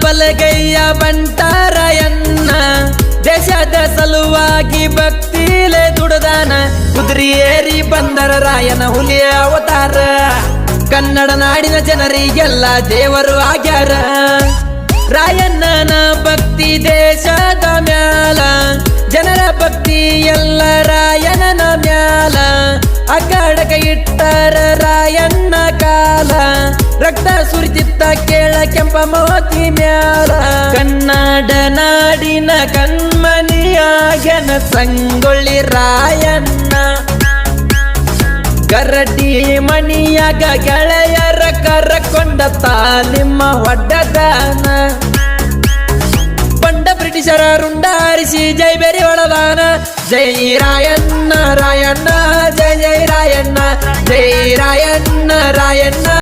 ಬಲಗೈಯ ಬಂಟಾರಾಯಣ್ಣ ದೇಶದ ಸಲುವಾಗಿ ಭಕ್ತಿಲೇ ದುಡದಾನ ಕುದುರೆ ಏರಿ ಬಂದರ ರಾಯನ ಹುಲಿಯ ಅವತಾರ ಕನ್ನಡ ನಾಡಿನ ಜನರಿಗೆಲ್ಲ ದೇವರು ಆಗ್ಯಾರ ರಾಯಣ್ಣನ ಭಕ್ತಿ ದೇಶದ ಮ್ಯಾಲ ಜನರ ಭಕ್ತಿ ಎಲ್ಲ ರಾಯಣ್ಣನ ಮ್ಯಾಲ ಅಗ್ಗಡಕ ಇಟ್ಟರ ರಾಯಣ್ಣ ಕಾಲ ರಕ್ತ ಸುರಿತಿತ್ತ ಕೇಳ ಕೆಂಪ ಮೋತಿ ಮ್ಯಾಲ ಕನ್ನಡ ನಾಡಿನ ಕಣ್ಮನಿಯಾಗನ ಸಂಗೊಳ್ಳಿ ರಾಯಣ್ಣ ಗರಡಿ ಮಣಿಯಾಗ ಗೆಳೆಯರ ಕರಕೊಂಡ ತಾಲಿಮ್ಮ ಹೊಡ್ಡದಾನ ಬಂಡ ಬ್ರಿಟಿಷರ ರುಂಡಾರಿಸಿ ಜೈ ಬೇರಿ ಒಳದಾನ ಜೈ ರಾಯಣ್ಣ ರಾಯಣ್ಣ ಜೈ ಜೈ ರಾಯಣ್ಣ ಜೈ ರಾಯಣ್ಣ ರಾಯಣ್ಣ